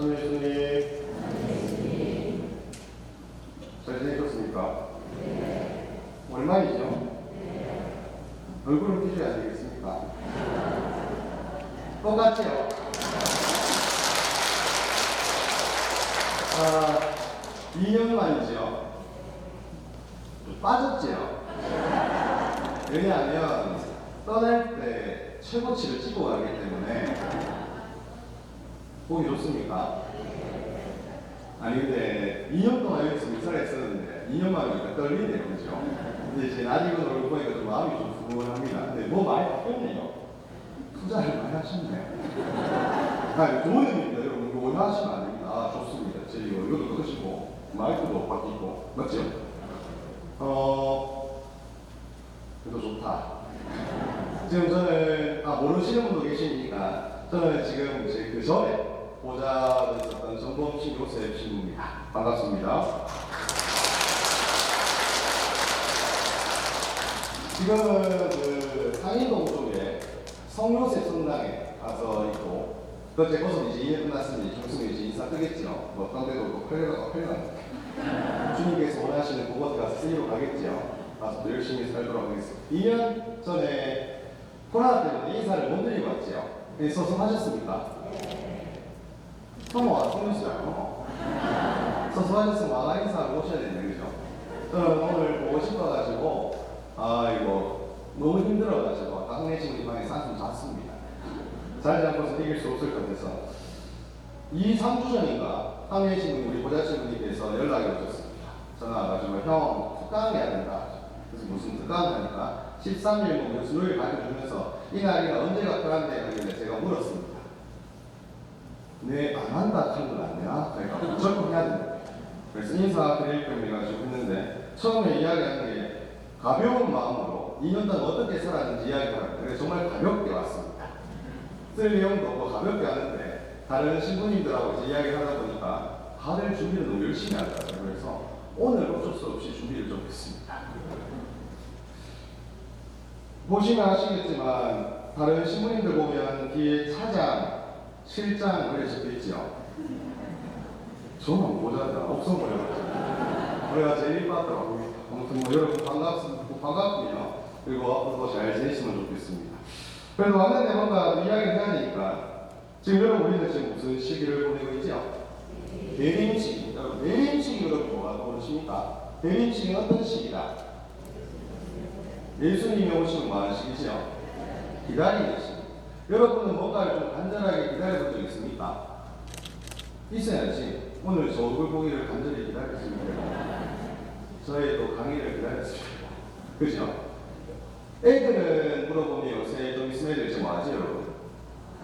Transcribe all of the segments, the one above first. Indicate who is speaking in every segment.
Speaker 1: 전 예수님, 잘 지내셨습니까? 오랜만이죠? 얼굴은 띄셔야 되겠습니까? 똑같아요. 2년 만이죠? 빠졌죠? 왜냐하면 떠날 때 최고치를 찍고 가기 때문에. 보기 좋습니까? 아니 근데 2년 동안 여기서 이사를 했었는데 2년 만이니까 떨리네요, 그죠? 근데 이제 낯익은 얼굴 보니까 좀 마음이 좀 두근합니다. 근데 뭐 많이 바뀌었네요. 투자를 많이 하셨네. 아니 좋은 의미입니다. 여러분 이거 오해하시면 안 됩니다. 아, 좋습니다. 제 이것도 크시고 마이크도 바뀌고 맞죠? 그래도 좋다. 지금 저는 모르시는 분도 계시니까 저는 지금 이제 그 전에 보좌로 있었던 정범식 요셉 신부입니다. 반갑습니다. 지금은 그 상인동 쪽에 성요셉 성당에 가서 있고, 그때 거기서 이제 2년 끝났으니 경수님 이제 인사 뜨겠죠. 뭐 어떤 데도 또 팔려가고 주님께서 원하시는 그곳에 가서 쓰이러 가겠죠. 가서 또 열심히 살도록 하겠습니다. 2년 전에 코로나 때문에 인사를 못 드리고 왔죠. 소송하셨습니까? 성모시라고 소송하셨으면 와가 인사를 오셔야 되는데, 그죠? 저는 오늘 보고 싶어가지고 이거 너무 힘들어가지고 당내 친구들 방에 쌍숨 잤습니다. 자지 않고서 이길 수 없을 것 같아서 2-3주 전인가 당내 친구 우리 보좌 친구님께서 연락이 오셨습니다. 전화 와가지고 형 특강해야 된다. 그래서 무슨 특강을 하니까 13일 뭐 수요일 가르쳐주면서 이날이가 언제가 편한데 하길래 제가 물었습니다. 네, 안 한다 하는 건 안 되나? 그러니까 무조건 해야 된다. 그래서 인사드릴 겸해가지고 했는데 처음에 이야기하는 게 가벼운 마음으로 2년 동안 어떻게 살았는지 이야기하는데 그래서 정말 가볍게 왔습니다. 쓸 내용도 없고 가볍게 하는데 다른 신부님들하고 이제 이야기를 하다 보니까 다들 준비를 너무 열심히 하더라고요. 그래서 오늘 어쩔 수 없이 준비를 좀 했습니다. 보시면 아시겠지만 다른 신부님들 보면 뒤에 차장, 실장 이렇게 적혀있죠. 저는 모자가 없어 보여가지고 그래가 제일 이뻤더라고요. 아무튼 뭐 여러분 반갑군요. 그리고 앞으로도 잘 지내시면 좋겠습니다. 그래도 왔는데 뭔가 이야기를 해야 되니까 지금 여러분 우리는 지금 무슨 시기를 보내고 있죠? 대림시기. 여러분 대림시기 여러분 뭐가 모르십니까? 대림시기는 어떤 시기다? 예수님이 오시는 뭐 하는 시기죠? 기다리는 시기. 여러분은 뭔가를 좀 간절하게 기다려본 적 있습니까? 있어야지. 오늘 저 얼굴 보기를 간절히 기다렸습니다. 저의 또 강의를 기다렸습니다. 그죠? 애들은 물어보면 요새 좀 있으면 애들 지금 뭐하지 여러분?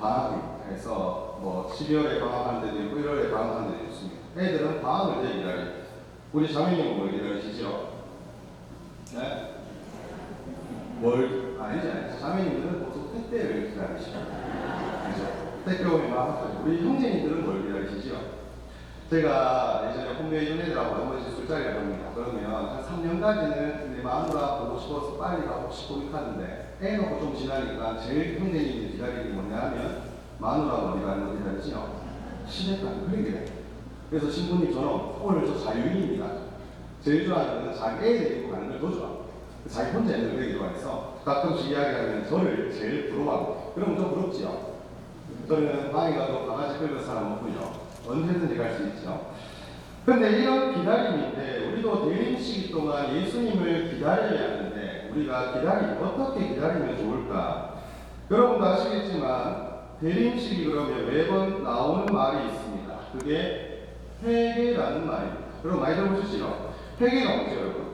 Speaker 1: 방학이 해서 뭐 12월에 방학하는 데도 있고 1월에 방학하는 데도 있습니다. 애들은 방학을 되게 기다려. 우리 자매님은 뭘 기다리시죠? 네? 아니죠. 자매님들은 보통 택배를 기다리시죠. 그죠? 택배 오면 막 우리 형제님들은 뭘 기다리시죠? 제가 예전에 홍대 연애들하고 한 번씩 술자리를 합니다. 그러면 한 3년까지는 내 마누라 보고 싶어서 빨리 가고 싶고 하는데 애 놓고 좀 지나니까 제일 형제님이 기다리는 게 뭐냐 하면 마누라가 어디 가는 거 기다리죠? 시댁 가는 거 그래. 그래서 신부님처럼 오늘 저 자유인입니다. 제일 좋아하는 건 자기 애들 데리고 가는 걸 더 좋아. 자기 혼자 있는 걸 되게 좋아해서 가끔씩 이야기하면 저를 제일 부러워하고 그러면 좀 부럽지요. 저는 방에 가도 강아지 끌는 사람 없고요. 언제든지 갈 수 있죠. 근데 이런 기다림인데 우리도 대림 시기 동안 예수님을 기다려야 하는데 우리가 어떻게 기다리면 좋을까? 여러분도 아시겠지만 대림 시기 그러면 매번 나오는 말이 있습니다. 그게 회개라는 말입니다. 여러분 많이 들어보셨죠? 회개가 뭐죠, 여러분?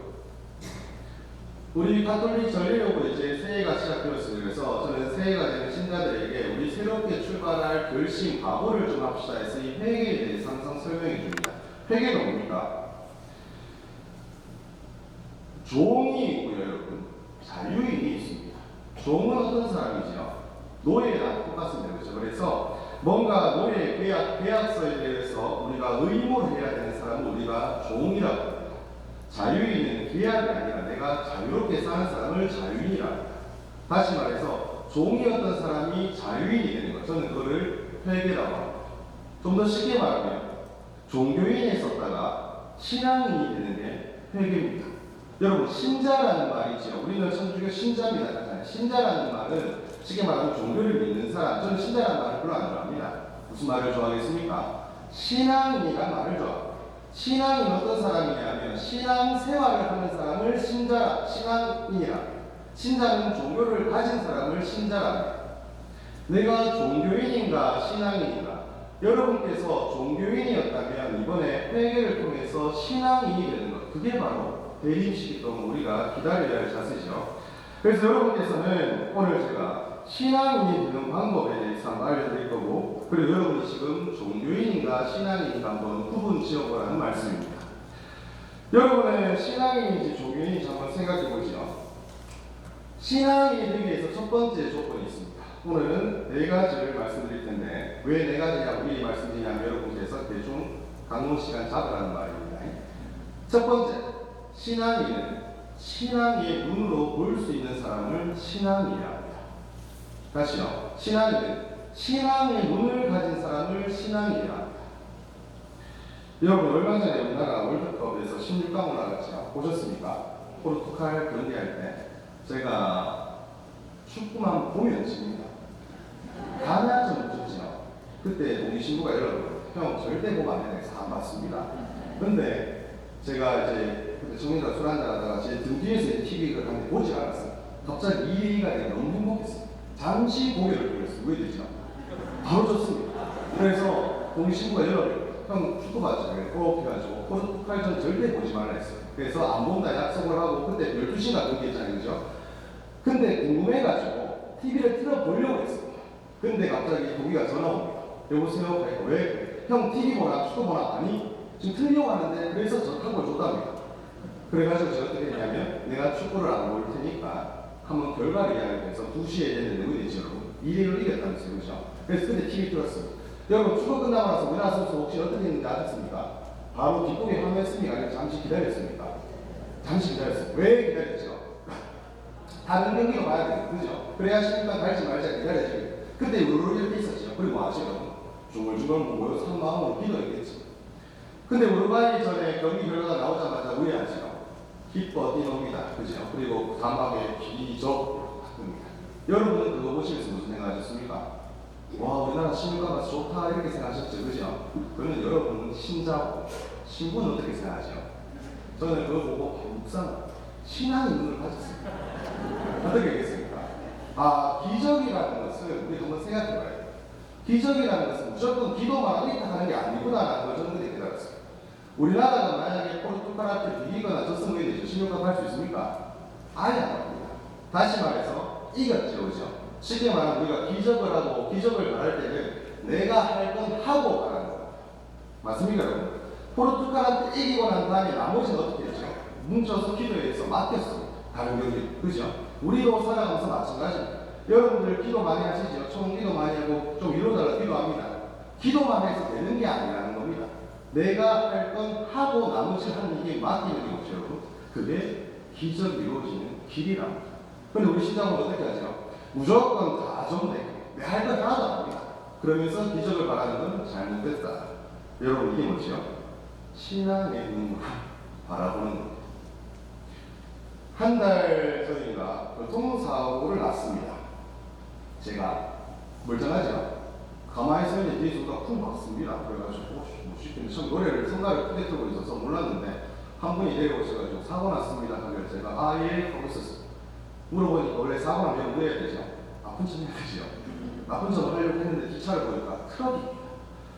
Speaker 1: 우리 가톨릭 전례용으로 이제 새해가 시작되었습니다. 그래서 저는 새해가 되는 신자들에게 우리 새롭게 출발할 결심, 각오를 좀 합시다 해서 이 회개에 대해서 항상 설명해 줍니다. 회개가 뭡니까? 종이 있고요, 여러분. 자유인이 있습니다. 종은 어떤 사람이죠? 노예랑 똑같습니다. 그렇죠? 그래서 뭔가 노예 계약서에 대해서 우리가 의무를 해야 되는 사람은 우리가 종이라고 합니다. 자유인은 계약이 아니라 내가 자유롭게 사는 사람을 자유인이라고 합니다. 다시 말해서 종이었던 사람이 자유인이 되는 것. 저는 그거를 회개라고 합니다. 좀 더 쉽게 말하면 종교인이 썼다가 신앙인이 되는 게 회개입니다. 여러분 신자라는 말이죠. 우리는 천주교 신자입니다. 신자라는 말은 쉽게 말하면 종교를 믿는 사람. 저는 신자라는 말을 별로 안 좋아합니다. 무슨 말을 좋아하겠습니까? 신앙인이란 말을 좋아합니다. 신앙인 어떤 사람이냐면 신앙생활을 하는 사람을 신앙인이라. 신자는 종교를 가진 사람을 신자라 합니다. 내가 종교인인가 신앙인인가? 여러분께서 종교인이었다면 이번에 회개를 통해서 신앙인이 되는 것, 그게 바로 대림식이 동안 우리가 기다려야 할 자세죠. 그래서 여러분께서는 오늘 제가 신앙인이 되는 방법에 대해서 한번 알려드릴 거고, 그리고 여러분이 지금 종교인인가 신앙인인가 한번 구분 지어보라는 말씀입니다. 여러분은 신앙인인지 종교인인지 한번 생각해 보죠. 신앙인이 되기 위해서 첫 번째 조건이 있습니다. 오늘은 네 가지를 말씀드릴 텐데, 왜 네 가지냐고 미리 말씀드리냐면 여러분께서 대충 강론 시간 잡으라는 말입니다. 첫 번째, 신앙인은 신앙의 눈으로 볼 수 있는 사람을 신앙인이라 합니다. 다시요. 신앙인은 신앙의 눈을 가진 사람을 신앙인이라 합니다. 여러분 얼마 전에 우리나라 월드컵에서 16강으로 나갔죠. 보셨습니까? 포르투갈 경기할 때 제가 축구만 보면 집니다. 가나좀 보셨죠? 그때 동기신부가 연락을 형 절대 보면 안 되네. 안 봤습니다. 근데 제가 이제 그때 정민이가 술 한잔 하다가 제 등 뒤에서 TV를 하는데 보지 않았어요. 갑자기 2위가 내가 너무 행복했어요. 잠시 고개를 돌렸어요. 왜 되죠? 바로 졌습니다. 그래서 동기신부가 연락을 형 축구 봤죠? 꼭 해가지고 포르투갈전 절대 보지 말라 했어요. 그래서 안 본다 약속을 하고 그때 12시간 경기했잖아요. 그죠? 근데 궁금해가지고 TV를 틀어보려고 했습니다. 근데 갑자기 동기가 전화 옵니다. 여보세요? 그러니까 왜? 형 TV 보나 축구 보나? 아니 지금 틀려고 하는데 그래서 저한 걸 줬답니다. 그래가지고 제가 어떻게 했냐면 내가 축구를 안 볼 테니까 한번 결과를 이야기해서 2시에 됐는데 우리 지금 1위를 이겼다면서요. 그죠? 그래서 그때 TV 틀었습니다. 여러분 축구 끝나고 나서 우리나라 선수 혹시 어떻게 했는지 아셨습니까? 바로 뒷고개 화면했습니까? 아니면 잠시 기다렸습니까? 잠시 기다렸어요. 왜 기다렸죠? 다른 경기로 봐야 돼요. 그죠? 그래야 16강 갈지 말지 기다려야지. 그때 우르르 이렇게 있었죠. 그리고 아시죠? 중얼중얼 모여서 한 마음으로 기도했겠지. 근데 우루과이 전에 경기 결과가 나오자마자 우회하죠. 기뻐 뛰놉니다. 그죠? 그리고 단방에 기적 바꿉니다. 여러분은 그거 보시면서 무슨 생각하셨습니까? 와 우리나라 16강 가서 좋다 이렇게 생각하셨죠. 그죠? 그러면 여러분은 신자고 신부는 어떻게 생각하죠? 저는 그거 보고 묵상 신앙의 눈을 가졌습니다. 어떻게 하겠습니까? 아 기적이라는 것은 우리 한번 생각해봐야 돼요. 기적이라는 것은 무조건 기도만 하는 게 아니구나라는 걸 저는 그때 깨달았어요. 우리나라가 만약에 포르투갈한테 비기거나 졌으면 되죠. 16강 갈 수 있습니까? 아예 안 합니다. 다시 말해서 이겼죠. 그죠? 쉽게 말하면 우리가 기적을 하고 기적을 바랄 때는 내가 할 건 하고 바라는 겁니다. 맞습니까 여러분? 포르투갈한테 이기고 난 다음에 나머지는 어떻게 했죠? 뭉쳐서 기도해서 맡겼습니다. 다른 경기. 그죠? 우리도 살아가면서 마찬가지입니다. 여러분들 기도 많이 하시죠? 총 기도 많이 하고 좀 이루어달라 기도합니다. 기도만 해서 되는 게 아니라는 겁니다. 내가 할 건 하고 나머지 하는 이게 맡기는 게 없죠, 여러분. 그게 기적이 이루어지는 길이랍니다. 근데 우리 신앙은 어떻게 하죠? 무조건 다 정돼. 내 할 건 하나도 안 합니다. 그러면서 기적을 바라는 건 잘못됐다. 여러분 이게 뭐죠? 신앙의 눈으로 바라보는 겁니다. 한 달 전인가 교통사고를 났습니다. 제가 멀쩡하죠? 가만히 서 있는데 뒤에서 누가 쿵 박습니다. 그래가지고 멋있겠네. 처음 노래를 성가를 크게 틀고 있어서 몰랐는데 한 분이 내려오셔가지고 사고 났습니다 하길래 제가 아 예 하고 있었어요. 물어보니까 원래 사고 나면 뭐 해야 되죠? 아픈 척 해야 되죠. 아픈 척을 하려고 했는데 뒷차를 보니까 트럭이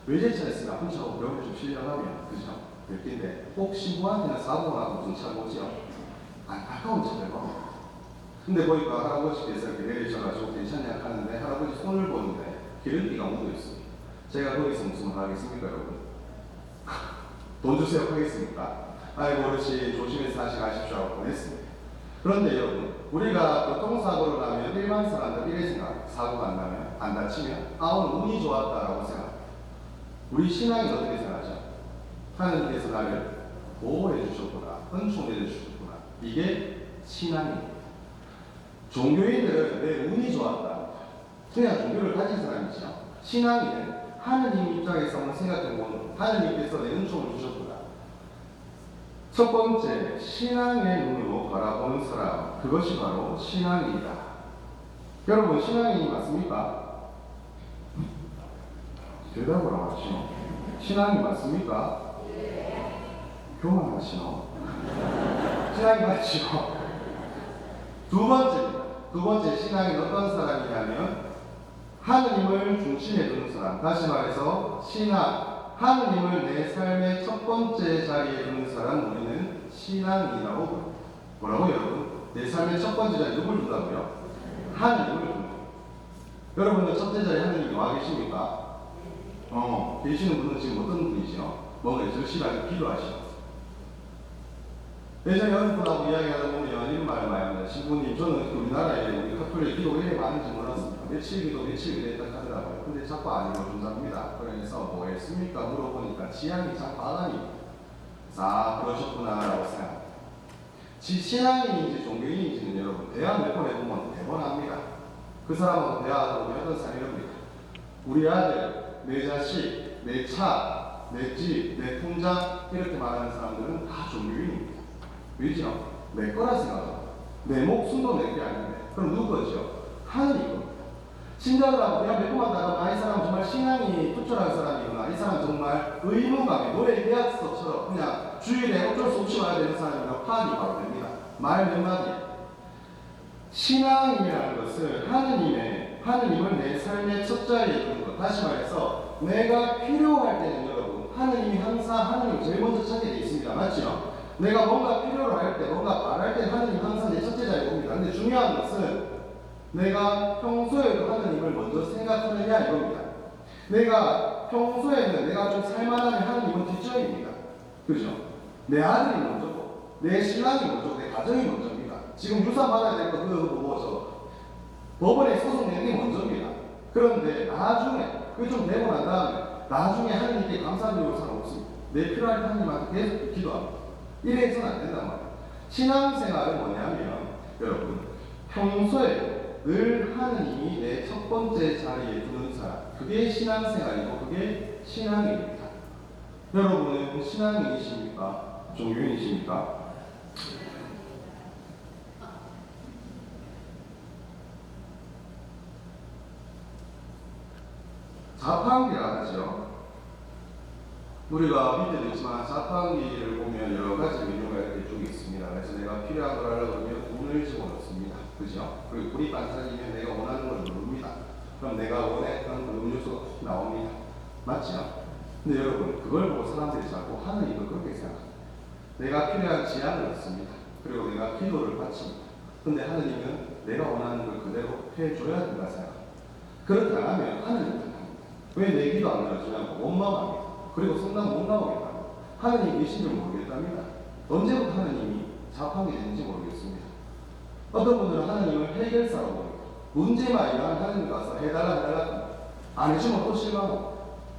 Speaker 1: 외제차 있으면 아픈 척하고 병원에 좀 실려가면 그죠? 몇 개인데 꼭 신부한테는 사고가 나고 무슨 차가 오죠? 안타까운 차들고. 근데 보니까 할아버지께서 이렇게 내리셔가지고 괜찮냐 하는데 할아버지 손을 보는데 기름기가 묻어있습니다. 제가 거기서 무슨 말 하겠습니까 여러분? 돈 주세요 하겠습니까? 아이고 어르신 조심해서 다시 가십시오 하고 보냈습니다. 그런데 여러분 우리가 교통사고를 나면 일반 사람들 이래 생각 사고가 안 나면 안 다치면 아 오늘 운이 좋았다라고 생각합니다. 우리 신앙이 어떻게 생각하죠? 하나님께서 나를 보호해 주셨구나 은총해 주셨구나 이게 신앙입니다. 종교인들은 내 운이 좋았다. 그냥 종교를 가진 사람이죠. 신앙인은 하느님 입장에서 한번 생각해보면 하느님께서 내 은총을 주셨구나. 첫 번째, 신앙의 눈으로 바라보는 사람, 그것이 바로 신앙이다. 여러분, 신앙인이 맞습니까? 대답을 안 하시노? 신앙이 맞습니까? 교만하시노? 신앙이 맞죠? 두 번째 신앙이 어떤 사람이냐면 하느님을 중심에 두는 사람. 다시 말해서 신앙, 하느님을 내 삶의 첫 번째 자리에 두는 사람, 우리는 신앙이라고 부릅니다. 뭐라고 여러분? 내 삶의 첫 번째 자리에 누굴 둔다고요? 하느님을 두는 거예요. 여러분들 첫째 자리에 하느님이 와 계십니까? 계시는 분은 지금 어떤 분이시요? 뭔가 절실하게 기도하시죠. 예전에 어느 분하고 이야기하다 보면 이런 말을 많이 합니다. 신부님, 저는 우리나라에 우리 카톨릭 기도가 이렇게 많은지 몰랐습니다. 며칠 기도 했다 하더라고요. 근데 자꾸 안 읽어준답니다. 그래서 뭐 했습니까? 물어보니까 지향이 참 바람입니다. 아, 그러셨구나라고 생각합니다. 신앙인인지 종교인인지는 여러분 대화 몇 번 해보면 대번합니다. 그 사람하고 대화하다 보면 어떤 사람이 이럽니다. 우리 아들, 내 자식, 내 차, 내 집, 내 통장 이렇게 말하는 사람들은 다 종교인입니다. 왜죠? 내 거라 생각합니다. 내 목숨도 내 게 아닌데 그럼 누구 거죠? 하느님. 신자들하고 대화 몇 번만 나가면 이 사람 정말 신앙이 투철한 사람이구나, 이 사람 정말 의무감에 노래 계약서처럼 그냥 주일에 어쩔 수 없이 와야 되는 사람이라고 파악이 바로 됩니다. 말 몇 마디. 신앙이라는 것은 하느님을 내 삶의 첫 자리에 두는 것. 다시 말해서 내가 필요할 때는 여러분 하느님이 항상 하느님을 제일 먼저 찾게 되어 있습니다. 맞죠? 내가 뭔가 필요로 할 때, 뭔가 말할 때 하느님 항상 내 첫째 자리에 옵니다. 근데 중요한 것은 내가 평소에도 하느님을 먼저 생각하느냐 이겁니다. 내가 평소에는 내가 좀 살만하면 하느님은 뒷전입니다. 그죠? 내 아들이 먼저고, 내 신랑이 먼저고, 내 가정이 먼저입니다. 지금 유산 받아야 될 거 그거 뭐죠? 법원에 소송 내는 게 먼저입니다. 그런데 나중에 그게 좀 되고 난 다음에 나중에 하느님께 감사드리고 사람 없습니다. 내 필요할 때 하느님한테 계속 기도합니다. 이래서는 안 된단 말이에요. 신앙생활은 뭐냐면 여러분 평소에 늘 하느님이 내 첫 번째 자리에 두는 사람, 그게 신앙생활이고 그게 신앙입니다. 여러분은 신앙인이십니까? 종교인이십니까? 자판기라 하죠. 우리가 밑에도 있지만 자판기를 보면 여러 가지 메뉴가 이렇게 쭉 있습니다. 그래서 내가 필요한 걸 하려고 하면 돈을 집어넣습니다. 그죠? 그리고 불이 반짝이면 내가 원하는 걸 누릅니다. 그럼 내가 원했던 그 음료수가 꼭 나옵니다. 맞죠? 근데 여러분 그걸 보고 사람들이 자꾸 하느님을 그렇게 생각합니다. 내가 필요한 지향을 넣습니다. 그리고 내가 기도를 바칩니다. 근데 하느님은 내가 원하는 걸 그대로 해줘야 된다 생각합니다. 그렇게 안 하면 하느님은 왜 내 기도 안 들어주냐고 원망합니다. 그리고 성당 못 나오겠다. 하느님 계신 줄 모르겠답니다. 언제부터 하느님이 자판기 되는지 모르겠습니다. 어떤 분들은 하느님을 해결사라고 합니다. 문제만 일어나면 하느님 가서 해달라 안 해주면 또 실망하고.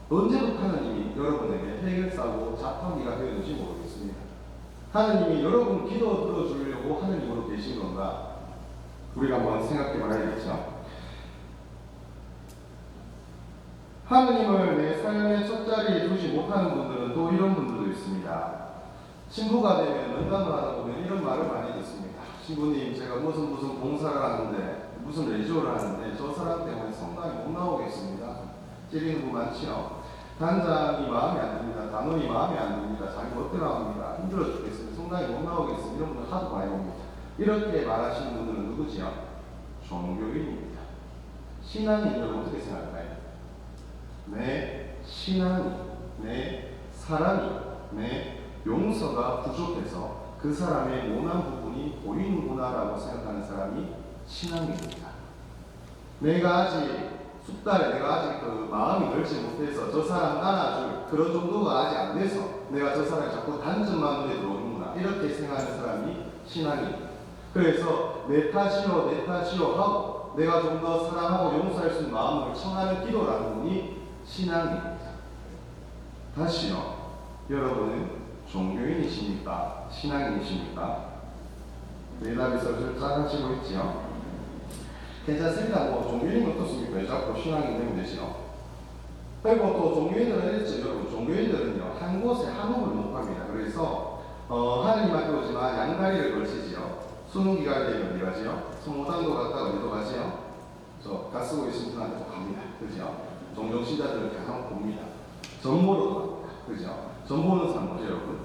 Speaker 1: 언제부터 하느님이 여러분에게 해결사고 자판기가 되었는지 모르겠습니다. 하느님이 여러분 기도 들어주려고 하느님으로 계신 건가? 우리가 한번 생각해 봐야겠죠. 하느님을 내 삶의 첫 자리에 두지 못하는 분들은 또 이런 분들도 있습니다. 신부가 되면 면담을 하다 보면 이런 말을 많이 듣습니다. 신부님, 제가 무슨 봉사를 하는데, 무슨 레지오를 하는데 저 사람 때문에 성당에 못 나오겠습니다. 찌르는 분 많지요. 단장이 마음에 안 듭니다. 단원이 마음에 안 듭니다. 자기 못 들어갑니다. 힘들어 죽겠습니다. 성당에 못 나오겠습니다. 이런 분들 하도 많이 봅니다. 이렇게 말하시는 분들은 누구지요? 종교인입니다. 신앙인 여러분 어떻게 생각할까요? 내 신앙이, 내 사랑이, 내 용서가 부족해서 그 사람의 모난 부분이 보이는구나라고 생각하는 사람이 신앙입니다. 내가 아직 숙달에 내가 아직 그 마음이 넓지 못해서 저 사람 안아줄 그런 정도가 아직 안 돼서 내가 저 사람이 자꾸 단점만 눈에 들어오는구나 이렇게 생각하는 사람이 신앙입니다. 그래서 내 탓이요 하고 내가 좀 더 사랑하고 용서할 수 있는 마음을 청하는 기도라는 분이 신앙입니다. 다시요. 여러분은 종교인이십니까? 신앙인이십니까? 대답이 슬슬 작아지고 있지요. 괜찮습니다. 뭐 종교인은 어떻습니까? 왜 자꾸 신앙인 되면 되지요? 그리고 또 종교인들은 했죠. 여러분, 종교인들은요, 한 곳에 한몸을 못 갑니다. 그래서 하느님 앞에 오지만 양다리를 걸치지요. 수능 기간이 되면 어디 가지요? 성모당도 갔다가 어디도 가지요? 저 가쓰고 있으면 분한테 또 갑니다. 그죠? 종종 신자들은 계속 봅니다. 전보로도 갑니다. 그죠? 전보는 사람 뭐죠, 여러분?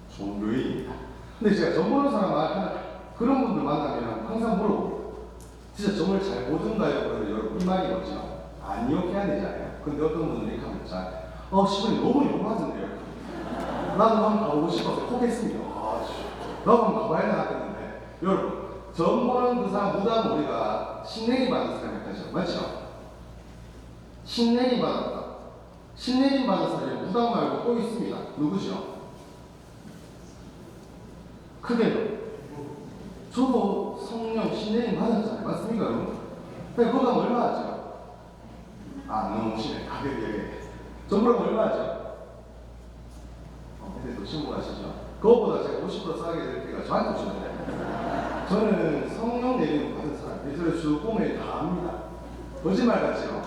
Speaker 1: 종교인입니다. 근데 제가 전보는 사람 그런 분들 만나면 항상 물어봅니다. 진짜 점을 잘 보던가요? 그러면 여러분 이 말이 뭐죠? 아니요 해야 되잖아요. 근데 어떤 분들이 이렇게 하면 저한테 시부님 너무 욕하던데요. 나도 한번 가보고 싶어서 포기했습니다. 나도 한번 가봐야 나겠는데 여러분 점 보는 그 사람 무당 우리가 신내림 받은 사람이 하죠. 맞죠? 신내림 받았다. 신내림 받은 사람이 무당 말고 또 있습니다. 누구죠? 크게는 저도 성령 신내림 받았잖아요. 맞습니까 여러분? 근데 그거 하면 얼마 하죠? 너무 심해. 가격이 전부랑 얼마 하죠? 근데 또 신고하시죠? 그것보다 제가 50% 싸게 될 때가 저한테 오시는데 저는 성령 내림 받은 사람 예전에 쭉 보면 다 압니다. 거짓말 같지요?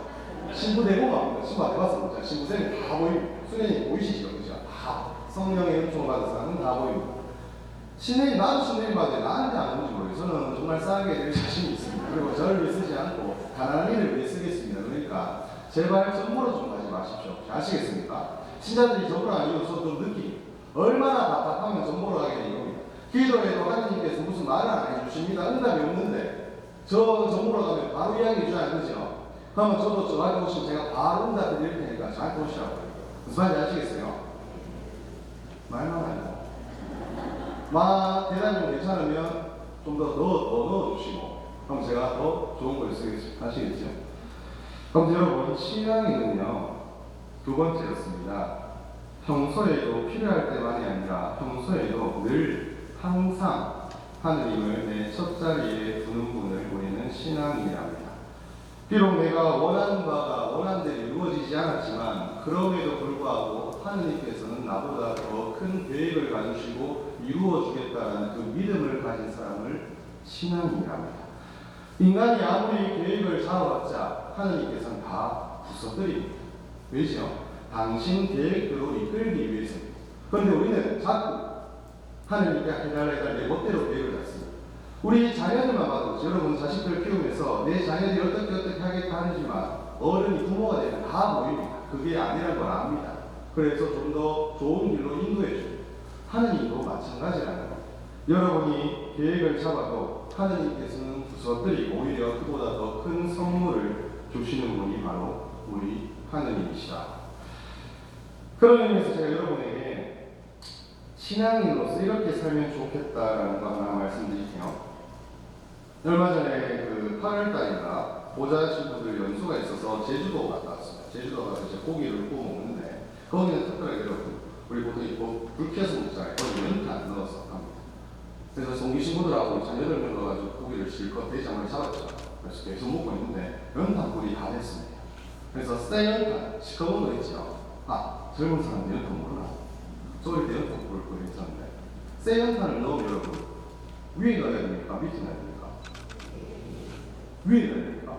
Speaker 1: 신부 내고 갑니다. 신부 안 해봤습니다. 신부생이 다 보입니다. 수련이 보이시죠? 그죠? 다 성령의 은총을 받은 사람은 다 보입니다. 신내림 나도 신내림 받는데 나한테 안 오는지 모르겠어요. 저는 정말 싸게 될 자신이 있습니다. 그리고 저를 위해 쓰지 않고 가난한 이를 위해 쓰겠습니다. 그러니까 제발 점으로 좀 가지 마십시오. 아시겠습니까? 신자들이 점으로 아니어서 좀 느끼 얼마나 답답하면 점보러 가게 되는 겁니다. 기도에도 하나님께서 무슨 말을 안 해주십니다. 응답이 없는데 저 점보러 가면 바로 이야기해 주지 않으죠? 그러면 저도 저한테 오시면 제가 바로 응답 드릴 테니까 저한테 오시라고요. 무슨 말인지 아시겠어요? 말만 아니고 대단히 괜찮으면 좀 더 넣어주시고 그럼 제가 더 좋은 걸 쓰겠습니다. 아시겠죠? 그럼 여러분 신앙에는요 두 번째였습니다. 평소에도 필요할 때만이 아니라 평소에도 늘 항상 하느님을 내 첫 자리에 두는 분을 우리는 신앙이랍니다. 비록 내가 원하는 바가 원한대로 이루어지지 않았지만 그럼에도 불구하고 하느님께서는 나보다 더 큰 계획을 가지시고 이루어주겠다는 그 믿음을 가진 사람을 신앙이랍니다. 인간이 아무리 계획을 잡아봤자 하느님께서는 다 부숴드립니다. 왜죠? 당신 계획대로 이끌기 위해서입니다. 그런데 우리는 자꾸 하느님께 해달라 내 멋대로 계획을 잡습니다. 우리 자녀들만 봐도 여러분 자식들 키우면서 내 자녀들이 어떻게 하겠다 하지만 어른이 부모가 되면 다 보입니다. 그게 아니란 걸 압니다. 그래서 좀 더 좋은 길로 인도해 줍니다. 하느님도 마찬가지라는 겁니다. 여러분이 계획을 잡아도 하느님께서는 부서뜨리고 오히려 그보다 더 큰 선물을 주시는 분이 바로 우리 하느님이시다. 그런 의미에서 제가 여러분에게 신앙인으로서 이렇게 살면 좋겠다라는 거 하나 말씀드릴게요. 얼마 전에 그 8월달인가 보좌 신부들 연수가 있어서 제주도 갔다 왔어요. 제주도 가서 이제 고기를 구워 먹는데 거기는 특별하게 우리 보통 불 켜서 먹잖아요. 거기 연탄 넣어서 합니다. 그래서 송기 신부들하고 자녀들 불러가지고 고기를 실컷 대장을 잡았죠. 그래서 계속 먹고 있는데 연탄 불이 다 됐습니다. 그래서 새 연탄 시커먼 거 있죠. 젊은 사람들 연탄 모르나? 저희 때 연탄 불을 거 있었는데 새 연탄을 넣으면 여러분 위에 넣어야 됩니까? 밑에 넣어야 됩니까? 위에 넣어야 됩니까?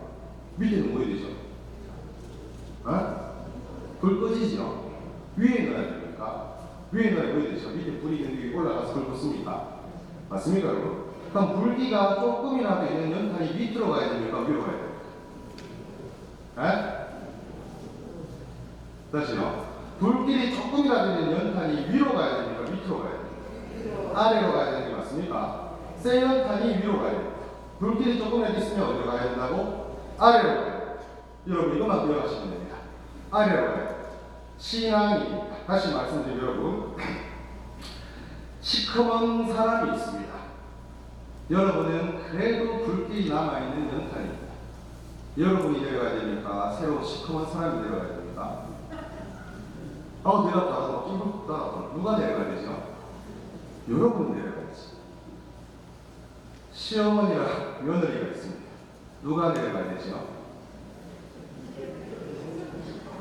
Speaker 1: 밑에는 뭐 해야 되죠? 불 꺼지죠? 위에 넣어야 됩니까? 위에 넣어야 뭐 해야 되죠? 밑에 불이 있는 위에 올라가서 불 껐습니까? 맞습니까 여러분? 그럼 불기가 조금이라도 있는 연탄이 밑으로 가야 됩니까? 위로 가야 됩니까? 다시요. 불길이 조금이라도 있는 연탄이 위로 가야 됩니까? 밑으로 가야 됩니까? 아래로 가야 되는 게 맞습니까? 새 연탄이 위로 가야 됩니다. 불길이 조금이라도 있으면 어디로 가야 된다고? 아래로 가야 됩니다. 여러분 이것만 기억하시면 됩니다. 아래로 가야 됩니다. 신앙이 다시 말씀드리면 여러분 시커먼 사람이 있습니다. 여러분은 그래도 불길이 남아있는 연탄입니다. 여러분이 내려가야 됩니까? 새로운 시커먼 사람이 내려가야 됩니까? 내려갔다. 찡긋다. 누가 내려가야 되죠? 여러분이 내려가야지. 시어머니랑 며느리가 있습니다. 누가 내려가야 되죠?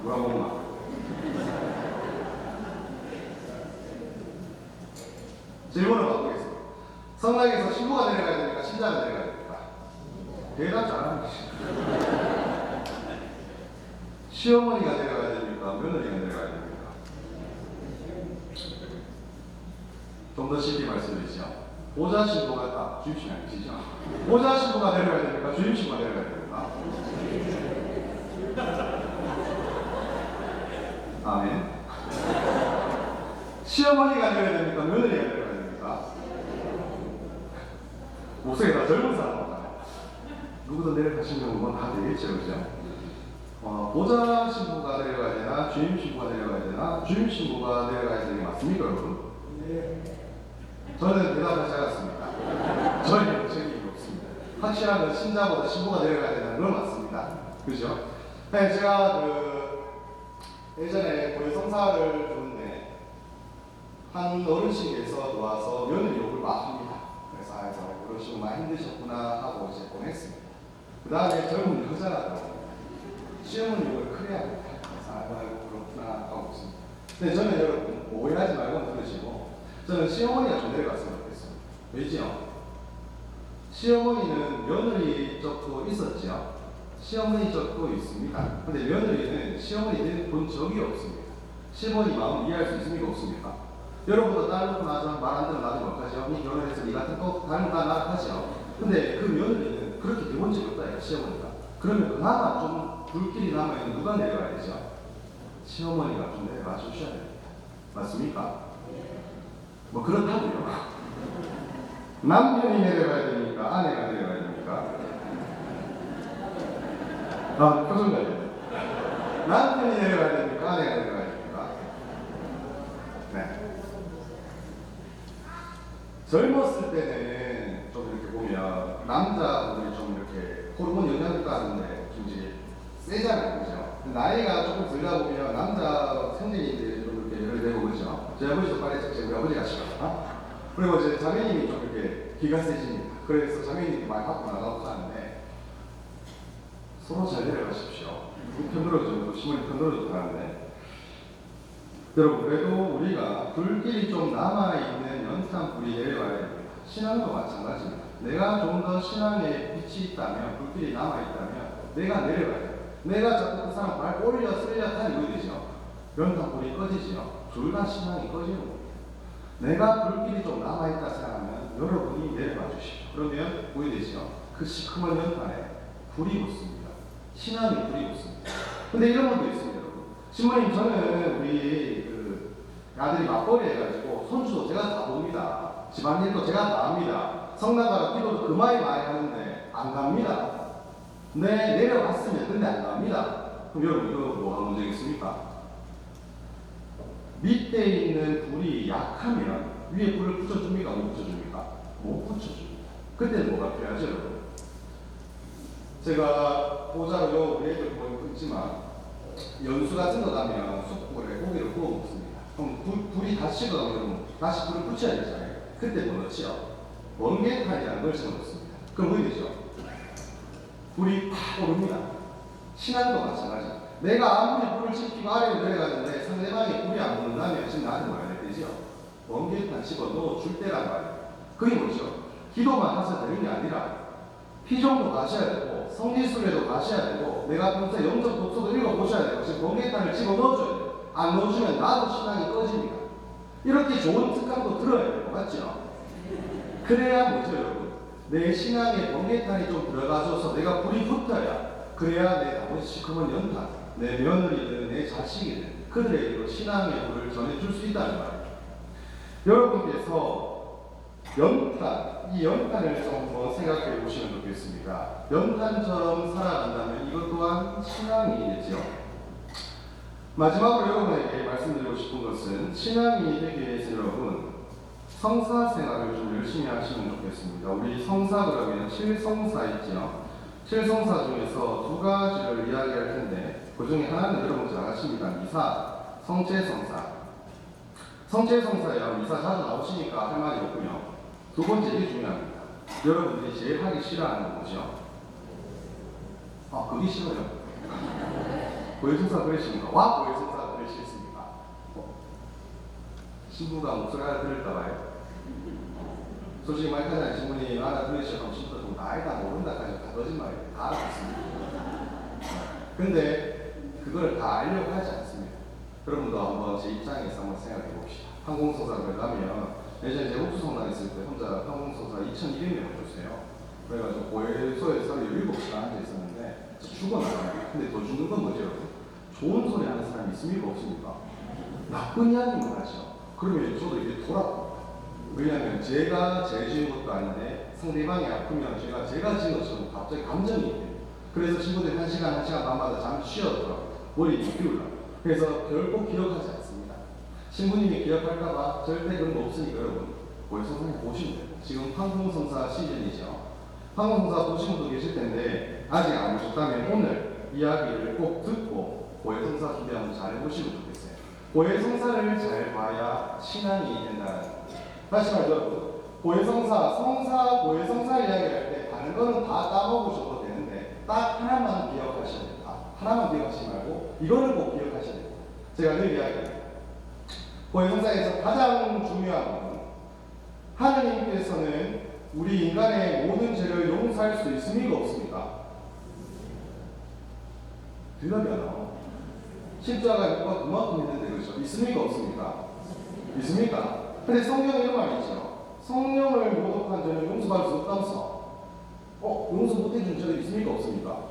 Speaker 1: 뭐라고 질문을 바꾸겠습니다. 성당에서 신부가 내려가야 됩니까? 신자가 내려가야 됩니까? 대답 잘하는 것입니다. 시어머니가 내려가야 됩니까? 며느리가 내려가야 됩니까? 좀 더 쉽게 말씀드리죠. 보좌 신부가 주임 신부 아니시죠? 보좌 신부가 내려가야 됩니까? 주임 신부가 내려가야 됩니까? 아멘. 시어머니가 내려야 됩니까? 며느리가 내려가야 됩니까? 목소리 다 젊은 사람. 누구도 내려가시면 뭐 다 되겠죠, 그죠? 보좌 신부가 내려가야 되나, 주임 신부가 내려가야 되나, 주임 신부가 내려가야 되는 게 맞습니까, 여러분? 네. 저는 대답하지 않았습니다. 저희는 책임이 없습니다. 확실한 건 신자보다 신부가 내려가야 되는 건 맞습니다. 그죠? 네, 제가 예전에 고려 성사를 줬는데 한 어르신께서 와서 며느리 욕을 막 합니다. 그래서 어르신 많이 힘드셨구나 하고 이제 보냈습니다. 그 다음에 젊은 여자가 들어옵니다. 시어머니 욕을 크게 합니다. 그래서 아이고 그렇구나 하고 있습니다. 근데 저는 여러분 오해하지 말고 들으시고, 저는 시어머니가 좀 내려갔으면 좋겠습니다. 왜죠? 시어머니는 며느리 쪽도 있었죠. 시어머니 쪽도 있습니다. 근데 며느리는 시어머니는 본 적이 없습니다. 시어머니 마음 이해할 수 있습니까? 없습니까? 여러분도 딸 놓고 나서 말 안 들으면 나중에 못하죠. 니 결혼해서 니 같은 거 닮은가 나를 하죠. 근데 그 며느리는 그렇게 돼본 적이 없다, 시어머니가. 그러면 그나마 좀 불길이 남아있는 누가 내려가야 되죠? 시어머니가 좀 내려가 주셔야 됩니다. 맞습니까? 뭐 그렇다고요. 남편이 내려가야 됩니까? 아내가 내려가야 됩니까? 표정 관리. 남편이 내려가야 됩니까? 아내가 내려가야 됩니까? 네. 젊었을 때는 좀 이렇게 보면 남자분들이 좀 이렇게 호르몬 영향도 따르는데 좀 이제 세잖아요, 그죠? 나이가 조금 들다 보면 남자 형제님들이 좀 이렇게 열을 내고 그러죠. 제 아버지도 빨리 우리 아버지 가시거나. 그리고 이제 자매님이 좀 이렇게 기가 세집니다. 그래서 자매님이 많이 갖고 나가고 하는데 서로 잘 내려가십시오. 편 들어주고 시몬이 편 들어주고 하는데, 여러분 그래도 우리가 불길이 좀 남아있는 연탄 불이 내려와야 됩니다. 신앙도 마찬가지입니다. 내가 좀 더 신앙에 빛이 있다면, 불길이 남아있다면 내가 내려가야 돼요. 내가 자꾸 그 사람 발 올려 쓰려 하는 거 되죠. 연탄 불이 꺼지죠. 둘 다 신앙이 꺼지는 겁니다. 내가 불길이 좀 남아있다 생각하면 여러분이 내려가 주십시오. 그러면 보이되죠? 그 시커먼 연탄에 불이 붙습니다. 신앙이 불이 붙습니다. 근데 이런 것도 있습니다, 여러분. 신부님, 저는 우리 아들이 맞벌이 해가지고 손주도 제가 다 봅니다. 집안일도 제가 다 합니다. 성당 가서 기도도 그만이 많이 하는데 안 갑니다. 네, 내려갔으면 근데 안 갑니다. 그럼 여러분 이거 뭐가 문제겠습니까? 밑에 있는 불이 약하면 위에 불을 붙여줍니까? 못 붙여줍니까? 못 붙여줍니다. 그때는 뭐가 필요하죠, 여러분? 제가 보자로 우리 애들 보면 있지만 연수 같은 거 가면 숯불에 고기를 구워 먹습니다. 그럼 불이 다 식어가면 여러분 다시 불을 붙여야 되잖아요. 그때 뭐 넣지요? 번개탄이라는 걸 집어넣습니다. 그럼 뭐 되죠? 불이 팍 오릅니다. 신앙도 마찬가지. 내가 아무리 불을 지키고 아래로 내려가는데 상대방이 불이 안 오른다면 지금 나한테 뭐라 해야 되죠? 번개탄 집어넣어 줄 때란 말이에요. 그게 뭐죠? 기도만 하셔야 되는 게 아니라 피종도 가셔야 되고 성지순례도 가셔야 되고 내가 평소에 영적 독서도 읽어보셔야 되고 지금 번개탄을 집어넣어줘야 돼요. 안 넣어주면 나도 신앙이 꺼집니다. 이렇게 좋은 특강도 들어야 돼요. 맞죠? 그래야 뭐죠, 여러분? 내 신앙에 번개탄이 좀 들어가줘서 내가 불이 붙어야, 그래야 내 나머지 시커먼 연탄, 내 며느리든 내 자식이든 그들에게도 신앙의 불을 전해줄 수 있다는 말이에요. 여러분께서 연탄, 이 연탄을 좀 한번 생각해 보시면 좋겠습니다. 연탄처럼 살아간다면 이것 또한 신앙이겠죠. 마지막으로 여러분에게 말씀드리고 싶은 것은 신앙인이 되기 위해서 여러분 성사 생활을 좀 열심히 하시면 좋겠습니다. 우리 성사 그러면 7성사 있죠. 7성사 중에서 두 가지를 이야기할 텐데 그 중에 하나는 여러분 잘 아십니다. 미사, 성체성사. 성체성사요. 미사 자주 나오시니까 할 말이 없군요. 두 번째 이게 중요합니다. 여러분들이 제일 하기 싫어하는 거 뭐죠? 그게 싫어요. 고해성사 그러십니까? 와 고해성사 그러시겠습니까? 신부가 목소리 알아들을까봐요? 솔직히 말하자면 신부님 알아들으시면 신부가 좀 나이다 모른다까지 다 거짓말이에요. 다 알아듣습니다. 근데 그걸 다 알려고 하지 않습니다. 여러분도 한번 제 입장에서 한번 생각해 봅시다. 항공성사를 가면 예전에 제가 옥수성당 있을 때 혼자 항공성사 2,200명을 줬어요. 그래가지고 고해소에서 17시간 앉아 있었는데 죽어나가요. 근데 더 죽는 건 뭐죠, 여러분? 좋은 소리 하는 사람이 있습니까, 없습니까? 나쁜 이야기만 하죠. 그러면 저도 이게 돌아갑니다. 왜냐하면 제가 죄 지은 것도 아닌데 상대방이 아프면 제가 지은 것처럼 갑자기 감정이 있대요. 그래서 친구들이 1시간 반마다 잠시 쉬어더라고요. 머리 비우려고. 그래서 결코 기억하지 않습니다. 신부님이 기억할까봐 절대 그런 거 없으니까 여러분 고해성사 보시면 돼요. 지금 항공성사 시즌이죠. 항공성사 보신 분도 계실 텐데 아직 안 보셨다면 오늘 이야기를 꼭 듣고 고해성사 준비 한번 잘 해보시면 좋겠어요. 고해성사를 잘 봐야 신앙이 된다는 거예요. 다시 말해서 여러분, 고해성사 이야기할 때 다른 거는 다 까먹으셔도 되는데 딱 하나만 기억하셔야 됩니다. 하나만 기억하시지 말고 이거를 꼭 기억하셔야 됩니다. 제가 늘 이야기합니다. 고해성사에서 가장 중요한 것은 하느님께서는 우리 인간의 모든 죄를 용서할 수 있습니까? 없습니까? 대답이 안 나와. 십자가 효과 그만큼 있는데 그렇죠? 있습니까? 없습니까? 있습니까? 근데 성경에 이런 말이 있죠. 성령을 모독한 죄는 용서받을 수 없다면서. 용서 못해준 죄는 있습니까? 없습니까?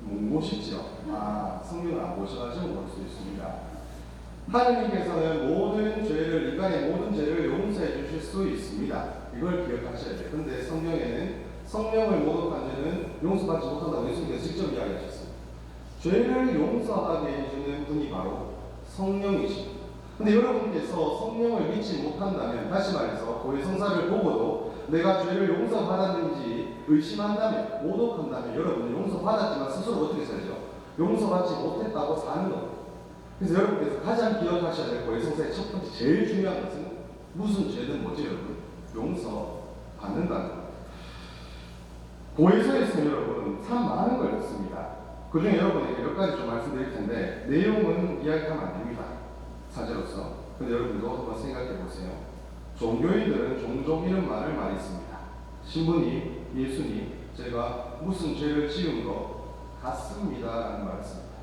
Speaker 1: 못 보시죠? 성경을 안 보셔가지고 볼 수 있습니다. 하느님께서는 인간의 모든 죄를 용서해 주실 수 있습니다. 이걸 기억하셔야 돼요. 근데 성경에는 성령을 모독한 죄는 용서받지 못한다고 예수님께서 직접 이야기하셨습니다. 죄를 용서하게 해주는 분이 바로 성령이십니다. 근데 여러분께서 성령을 믿지 못한다면, 다시 말해서 고해성사를 보고도 내가 죄를 용서받았는지 의심한다면, 모독한다면 여러분은 용서받았지만 스스로 어떻게 살죠? 용서받지 못했다고 사는 겁니다. 그래서 여러분께서 가장 기억하셔야 될 고해성사의 첫 번째 제일 중요한 것은 무슨 죄든 뭐죠, 여러분? 용서받는다는 겁니다. 고해서에 있으면 여러분 참 많은 걸 듣습니다. 그 중에 여러분에게 몇 가지 좀 말씀드릴 텐데 내용은 이야기하면 안 됩니다. 사제로서. 근데 여러분도 한번 생각해 보세요. 종교인들은 종종 이런 말을 많이 씁니다. 신부님, 예수님, 제가 무슨 죄를 지은 것 같습니다 라는 말을 씁니다.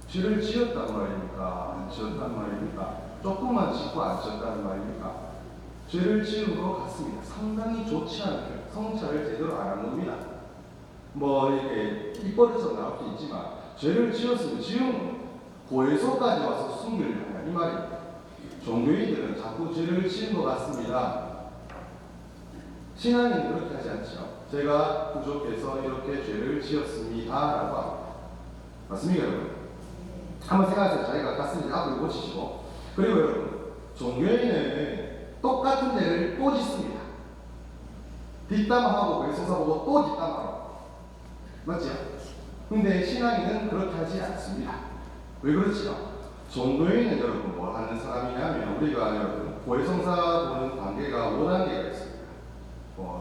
Speaker 1: 죄를 지었단 말입니까? 안 지었단 말입니까? 조금만 짓고 안 지었다는 말입니까? 죄를 지은 것 같습니다. 상당히 좋지 않은 편, 성찰을 제대로 안 한 겁니다. 이렇게 입버릇처럼 나올 수 있지만 죄를 지었으면 지은 고해소까지 와서 숨기려고 한다 이 말입니다. 종교인들은 자꾸 죄를 지은 것 같습니다. 신앙인은 그렇게 하지 않죠. 제가 부족해서 이렇게 죄를 지었습니다 라고 합니다. 맞습니까 여러분? 한번 생각하세요. 자기가 갔으니까 앞으로 고치시고. 그리고 여러분, 종교인은 똑같은 죄를 또 짓습니다. 뒷담화하고 고해성사 보고 또 뒷담화하고. 맞죠? 근데 신앙인은 그렇게 하지 않습니다. 왜 그렇지요? 종교인은 여러분 뭐 하는 사람이냐면 우리가 여러분 고해성사 보는 단계가 5단계가 있습니다.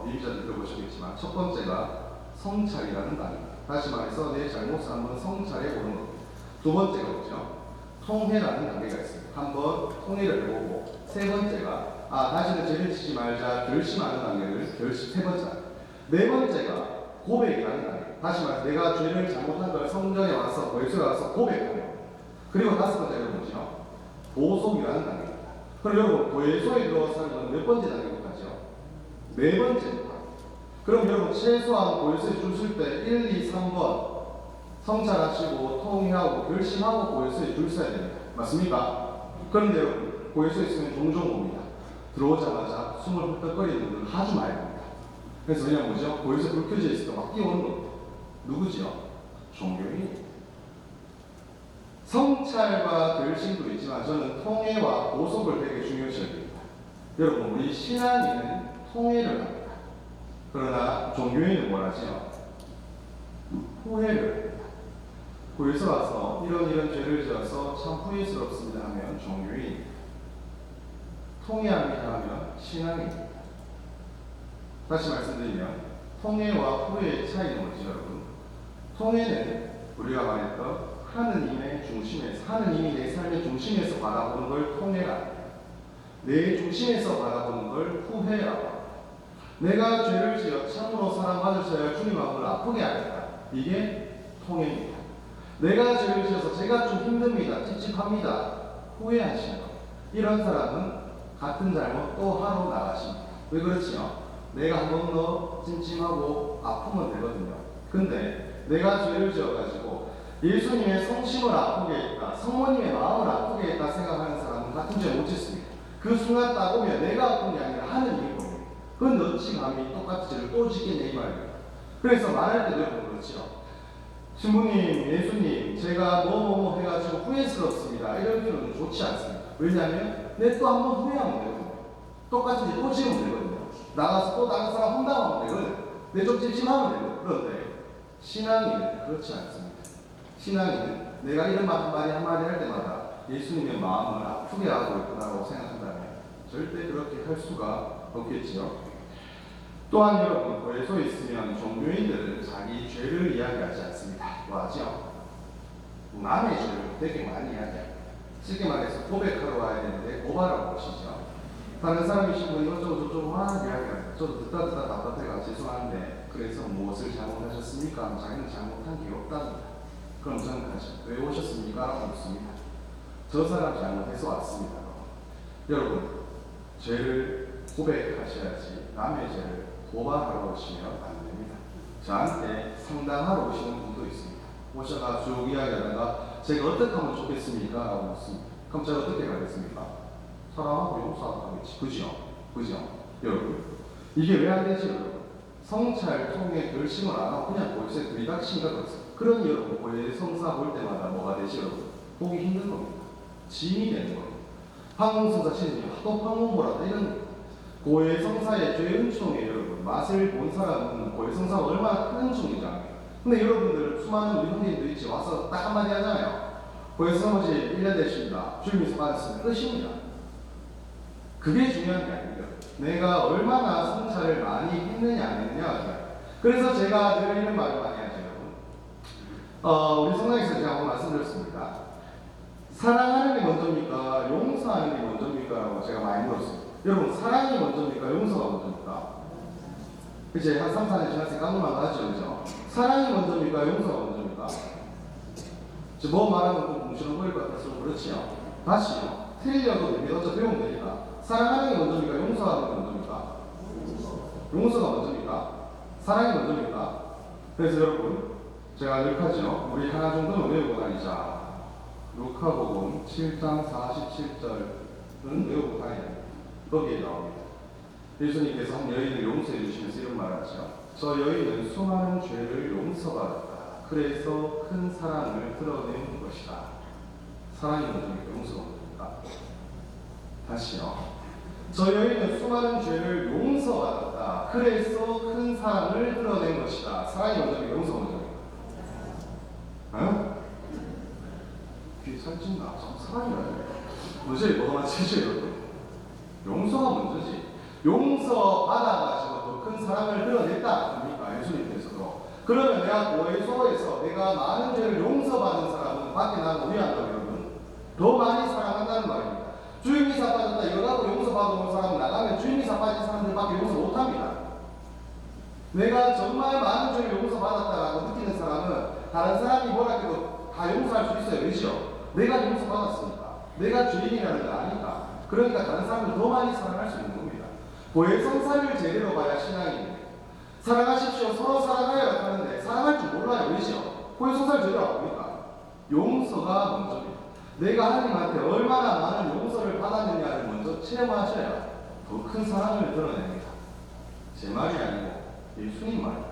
Speaker 1: 이미자들 들어보셨겠지만 첫 번째가 성찰이라는 단계입니다. 다시 말해서 내 잘못을 한번 성찰해 보는 겁니다. 두 번째가 뭐죠? 통회라는 단계가 있습니다. 한번 통회를 해보고 세 번째가 다시는 죄를 지지 말자 결심하는 단계를 세 번째. 네 번째가 고백이라는 단계. 다시 말해서 내가 죄를 잘못한 걸 성전에 와서 고해소에 와서 고백하며. 그리고 다섯 번째가 뭐죠? 보속이라는 단계입니다. 그럼 여러분 고해소에 들어와서 몇 번째 단계부터 하죠? 네 번째부터. 그럼 여러분 최소한 고해소에 줄 설 때 1, 2, 3번 성찰하시고 통회하고 결심하고 고해소에 줄 서야 됩니다. 맞습니까? 그런데 여러분 고해소에 있으면 종종 봅니다. 들어오자마자 숨을 헐떡거리는 분들 아주 많이 봅니다. 그래서 그냥 뭐죠? 고해소 불 켜져 있을 때 막 뛰어오는 겁니다. 누구지요? 종교인. 성찰과 결심도 있지만 저는 통회와 보속을 되게 중요시 여깁니다. 여러분 우리 신앙인은 통회를 합니다. 그러나 종교인은 뭘 하죠? 후회를 합니다. 고해소 와서 이런 죄를 지어서 참 후회스럽습니다 하면 종교인, 통회합니다 하면 신앙입니다. 다시 말씀드리면 통회와 후회의 차이는 뭐죠 여러분? 통회는 우리가 말했던 하느님의 중심에서, 하느님이 내 삶의 중심에서 바라보는 걸 통회라 합니다. 내 중심에서 바라보는 걸 후회라고 합니다. 내가 죄를 지어 참으로 사랑받으셔야 할 주님 앞을 아프게 하겠다. 이게 통회입니다. 내가 죄를 지어서 제가 좀 힘듭니다. 찝찝합니다. 후회하시는 것. 이런 사람은 같은 잘못 또 하러 나가십니다. 왜 그렇지요? 내가 한 번 더 찜찜하고 아프면 되거든요. 근데 내가 죄를 지어가지고 예수님의 성심을 아프게 했다, 성모님의 마음을 아프게 했다 생각하는 사람은 같은 죄 못 짓습니다. 그 순간 딱 오면 내가 아픈 게 아니라 하느님이 겁니다. 그건 너치 감히 똑같은 죄를 또 짓겠네 이 말이에요. 그래서 말할 때도 여러분 그렇죠. 신부님, 예수님, 제가 뭐뭐뭐 해가지고 후회스럽습니다. 이런 표현은 좋지 않습니다. 왜냐하면 내 또 한 번 후회하면 되거든요. 똑같은 일 또 지으면 되거든요. 나가서 또 다른 사람 혼담하면 되거든요. 내 좀 찜찜하면 되거든요. 그런데 신앙인은 그렇지 않습니다. 신앙인은 내가 이런 말 한마디 할 때마다 예수님의 마음을 아프게 하고 있구나라고 생각한다면 절대 그렇게 할 수가 없겠지요. 또한 여러분, 교회소에 있으면 종교인들은 자기 죄를 이야기하지 않습니다. 뭐하죠? 남의 죄를 되게 많이 이야기합니다. 쉽게 말해서 고백하러 와야 되는데 고발하고 오시죠. 다른 사람이신 분이 어쩌고 저쩌고 막 이야기합니다. 저도 듣다 답답해가 죄송한데 그래서 무엇을 잘못하셨습니까? 자기는 잘못한 게 없답니다. 그럼 저는 가죠. 왜 오셨습니까? 라고 묻습니다. 저 사람 잘못해서 왔습니다. 여러분, 죄를 고백하셔야지 남의 죄를 고발하러 오시면 안 됩니다. 저한테 상담하러 오시는 분도 있습니다. 오셔가 쭉 이야기하다가 제가 어떻게 하면 좋겠습니까? 라고 묻습니다. 그럼 제가 어떻게 가겠습니까? 사랑하고 용서하고 하겠지. 그죠? 여러분, 이게 왜 안 되지 여러분? 성찰 통해 결심을 안 하고 그냥 벌써 들이닥친가 그렇습니다. 그러니 여러분, 고해 성사 볼 때마다 뭐가 되지 여러분? 보기 힘든 겁니다. 짐이 되는 겁니다. 황홍성사 치는 하도 황홍보라다 이런 고해 성사의 죄 은총에 여러분 맛을 본 사람은 고해 성사가 얼마나 큰 은총인지 압니다. 근데 여러분들 수많은 우리 형님도 있지 와서 딱 한마디 하잖아요. 고해 성사지 1년 됐습니다. 주님께서 받았으면 끝입니다. 그게 중요한 게 아닙니다. 내가 얼마나 성찰을 많이 했느냐 안 했느냐가. 그래서 제가 늘 이런 말을 많이 하죠 여러분. 우리 성당에서 제가 한번 말씀드렸습니다. 사랑하는 게 먼저입니까? 용서하는 게 먼저입니까? 라고 제가 많이 물었습니다. 여러분, 사랑이 먼저입니까? 용서가 먼저입니까? 이제 한 3, 4년 지났으니까 깜놀만 하죠, 그죠? 사랑이 먼저입니까? 용서가 먼저입니까? 뭐 말하면 좀 뭉치는 거일 것 같아서 그렇지요. 다시요. 틀려도 됩니다. 어차피 배우면 되니까. 사랑하는 게 먼저입니까? 용서하는 게 먼저입니까? 용서가 먼저입니까? 사랑이 먼저입니까? 그래서 여러분, 제가 늘 하죠. 우리 하나 정도는 외우고 다니자. 루카복음 7장 47절은 외우고 다녀야 됩니다. 거기에 나옵니다. 예수님께서 한 여인을 용서해 주시면서 이런 말을 하죠. 저 여인은 수많은 죄를 용서받았다. 그래서 큰 사랑을 드러낸 것이다. 사랑이 먼저입니까? 용서가 먼저입니까? 다시요. 저 여인은 수많은 죄를 용서받았다. 그래서 큰 사랑을 드러낸 것이다. 사랑이 먼저입니까? 용서가 먼저입니까? 어? 귀에 살찐다. 참 사랑이라요. 도저히 뭐가 맞추죠 여러분? 용서가 먼저지. 용서 받아가지고 더 큰 사랑을 드러냈다. 아닙니까? 예수님께서도. 그러면 내가 고해소에서 내가 많은 죄를 용서받은 사람은 밖에 나가고 위한다고 여러분. 더 많이 사랑한다는 말입니다. 주임이사 빠졌다 이거 갖고 용서받은 사람은 나가면 주임이사 빠진 사람들밖에 용서 못합니다. 내가 정말 많은 죄를 용서받았다라고 느끼는 사람은 다른 사람이 뭐라 해도 다 용서할 수 있어요. 왜죠? 내가 용서받았으니까. 내가 주인이라는 걸 아니까. 그러니까 다른 사람을 더 많이 사랑할 수 있는 겁니다. 고해 성사를 제대로 봐야 신앙입니다. 사랑하십시오. 서로 사랑하여 하는데 사랑할 줄 몰라요. 왜죠? 고해 성사를 제대로 안 보니까. 용서가 먼저입니다. 내가 하나님한테 얼마나 많은 용서를 받았느냐를 먼저 체험하셔야 더 큰 사랑을 드러냅니다. 제 말이 아니고 예수님 말입니다.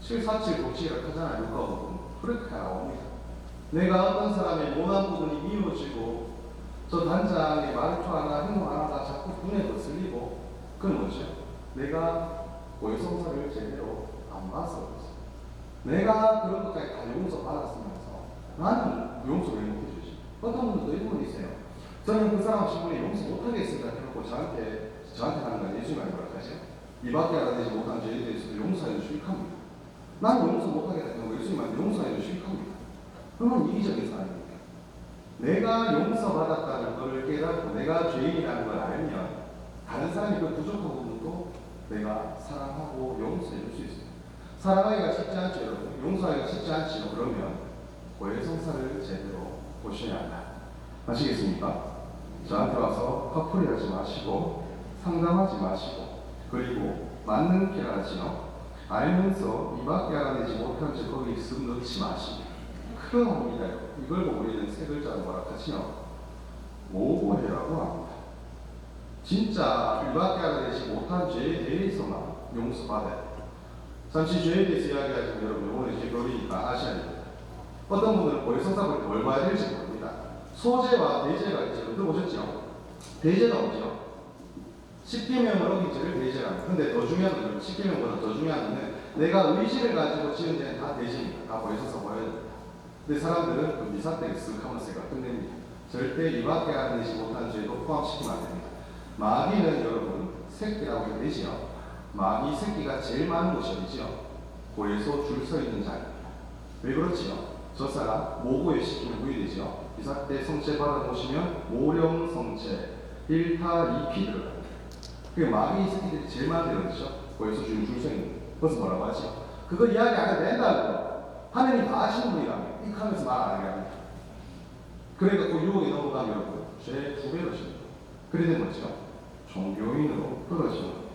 Speaker 1: 747 독식이라고 하잖아요. 루카복음. 그렇게 나옵니다. 내가 어떤 사람의 모난 부분이 미워지고 저 단장의 말투 하나 행동 하나가 자꾸 눈에 거슬리고 그건 뭐죠? 내가 고해성사를 제대로 안 봐서 내가 그런 것까지 다 용서받았으면서 나는 용서 왜 못해주지? 어떤 분들도 이런 분 있어요. 저는 그 사람 신분이 용서 못하겠습니다 해놓고 저한테 하는 건 예수님 아니라고 하죠. 이밖에 알아내지 못한 죄에 대해서도 용서해 주시기 합니다. 나는 용서 못하겠다 해놓고 예수님한테 용서해 주시기 합니다. 그러면 이기적인 사람입니다. 내가 용서받았다는 것을 깨닫고 내가 죄인이라는 걸 알면 다른 사람이 그 부족한 부분도 내가 사랑하고 용서해 줄 수 있어요. 사랑하기가 쉽지 않죠 여러분. 용서하기가 쉽지 않지요. 그러면 보셔야 한다. 아시겠습니까? 저한테 와서 화풀이 하지 마시고 상담하지 마시고 그리고 맞는 길 하지요. 알면서 이밖에 알아내지 못한 죄 거기 쓱 넣지 마시고 큰일 납니다. 이걸 보고 우리는 세 글자로 뭐라 하지요? 모고해라고 합니다. 진짜 이밖에 알아내지 못한 죄에 대해서만 용서받아요. 잠시 죄에 대해서 이야기하지만 여러분 오늘 이제 교리니까 아셔야 됩니다. 어떤 분들은 고해성사를 뭘 봐야 될지 모릅니다. 소재와 대제가 있죠. 들어보셨죠? 대제가 뭐죠? 10계명을 어긴 죄를 대제랍니다. 근데 더 중요한 건 10계명보다 더 중요한 거는 내가 의지를 가지고 지은 죄는 다 대제입니다. 다 고해성사 보여야 됩니다. 근데 사람들은 그 미사대를 쓱 하면서 제가 끝냅니다. 절대 이밖에 알아내지 못한 죄도 포함시키면 안 됩니다. 마귀는 여러분 새끼라고 되지요. 마귀 새끼가 제일 많은 곳이 어디지요? 고에서 줄 서 있는 자리입니다. 왜 그렇지요? 저 사람 모고의 시키면 무효되지요. 이사 때 성체 받아놓으시면 모령 성체 1타 2피 들어갑니다. 그게 마귀 새끼들이 제일 많은 데는 어디죠? 고에서 줄 서 있는 그것은 뭐라고 하지요? 그거 이야기 안 해도 된다고. 하느님 다 아시는 분이라며 익 하면서 말 안 하게 합니다. 그러니까 그 유혹에 넘어가면 여러분 죄 2배로 줍니다. 그래 된 거죠. 종교인으로 끌어지는 겁니다.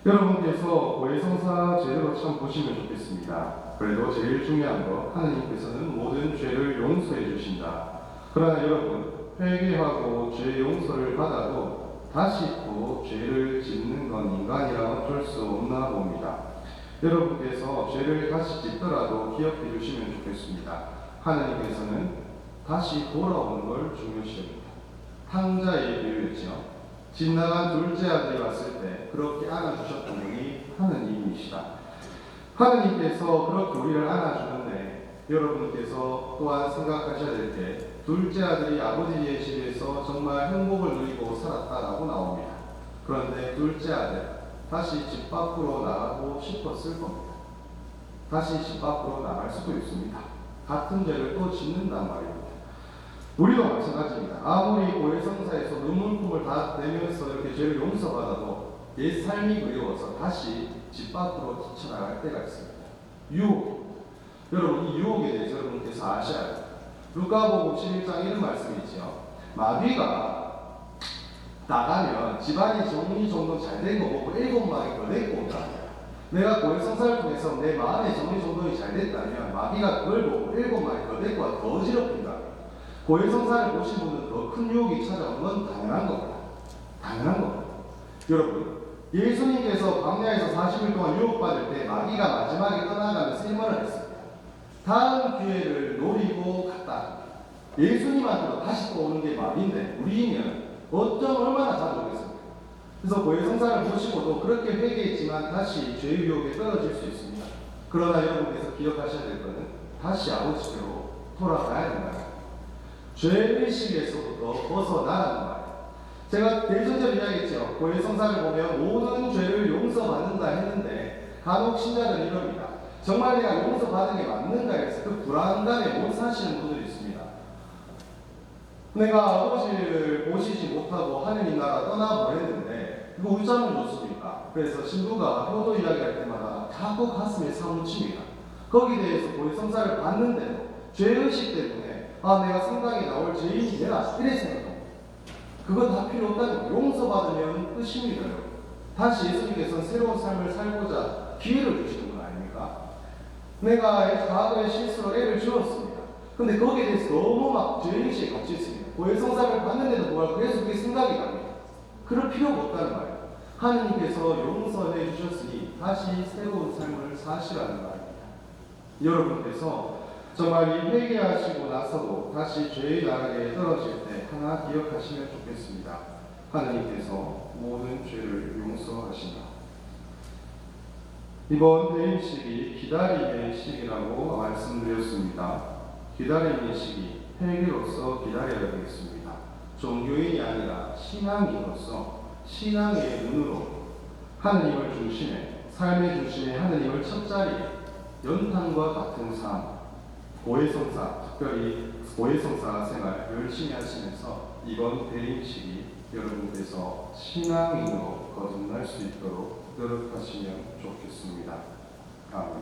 Speaker 1: 여러분께서 고해성사 제대로 참 보시면 좋겠습니다. 그래도 제일 중요한 거 하느님께서는 모든 죄를 용서해 주신다. 그러나 여러분 회개하고 죄 용서를 받아도 다시 또 죄를 짓는 건 인간이라 어쩔 수 없나 봅니다. 여러분께서 죄를 다시 짓더라도 기억해 주시면 좋겠습니다. 하느님께서는 다시 돌아오는 걸 중요시합니다. 탕자의 비유였죠. 집 나간 둘째 아들이 왔을 때 그렇게 안아주셨던 분이 하느님이시다. 하느님께서 그렇게 우리를 안아주는데 여러분께서 또한 생각하셔야 될 게 둘째 아들이 아버지의 집에서 정말 행복을 누리고 살았다라고 나옵니다. 그런데 둘째 아들 다시 집 밖으로 나가고 싶었을 겁니다. 다시 집 밖으로 나갈 수도 있습니다. 같은 죄를 또 짓는단 말입니다. 우리도 마찬가지입니다. 아무리 고해성사에서 눈물품을 다 내면서 이렇게 죄를 용서받아도 옛 삶이 그리워서 다시 집 밖으로 뛰쳐나갈 때가 있습니다. 유혹. 여러분 이 유혹에 대해서 여러분께서 아셔야 합니다. 루카복음 11장 이런 말씀이 있죠. 마귀가 나가면 집안이 정리정돈 잘 된 거 보고 7마리 더 데리고 온다. 내가 고해성사를 통해서 내 마음의 정리정돈이 잘 됐다면 마귀가 그걸 보고 7마리 더 데리고 와서 더 어지럽힌다. 고해성사를 보신 분은 더 큰 유혹이 찾아오는 건 당연한 겁니다. 당연한 겁니다. 여러분, 예수님께서 광야에서 40일 동안 유혹받을 때 마귀가 마지막에 떠나가면서 일말을 했습니다. 다음 기회를 노리고 갔다. 예수님한테도 다시 또 오는 게 마귀인데 우리는 어쩜 얼마나 자주 오겠습니까? 그래서 고해성사를 보시고도 그렇게 회개했지만 다시 죄의 유혹에 떨어질 수 있습니다. 그러나 여러분께서 기억하셔야 될 것은 다시 아버지께로 돌아가야 된다. 죄의식에서부터 벗어나라는 말이에요. 제가 대전절 이야기했죠. 고해성사를 보면 모든 죄를 용서받는다 했는데 간혹 신자들은 이럽니다. 정말 내가 용서받은 게 맞는가 해서 그 불안감에 못 사시는 분들이 있습니다. 내가 아버지를 모시지 못하고 하느님 나라 떠나보냈는데 이거 어쩌면 좋습니까? 그래서 신부가 효도 이야기할 때마다 자꾸 가슴에 사무칩니다. 거기에 대해서 고해성사를 받는데도 죄의식 때문에 내가 성당에 나올 죄인이 되라 이래 생각합니다. 그건 다 필요 없다는 거예요. 용서받으면 끝입니다. 다시 예수님께서는 새로운 삶을 살고자 기회를 주시는 건 아닙니까? 내가 과거의 실수로 애를 지웠습니다. 근데 거기에 대해서 너무 막 죄의식에 갇혀 있습니다. 고해성사를 받는데도 불구하고 그래서 그게 생각이 납니다. 그럴 필요가 없다는 말이에요. 하느님께서 용서해 주셨으니 다시 새로운 삶을 사시라는 말입니다. 여러분께서 정말 이 회개하시고 나서도 다시 죄의 나라에 떨어질 때 하나 기억하시면 좋겠습니다. 하느님께서 모든 죄를 용서하신다. 이번 대임식이 기다림의 시기라고 말씀드렸습니다. 기다림의 시기, 회개로서 기다려야 되겠습니다. 종교인이 아니라 신앙인으로서 신앙의 눈으로 하느님을 중심에, 삶의 중심에 하느님을 첫 자리에 연탄과 같은 삶, 고해성사, 특별히 고해성사 생활 열심히 하시면서 이번 대임식이 여러분께서 신앙인으로 거듭날 수 있도록 노력하시면 좋겠습니다. 아멘.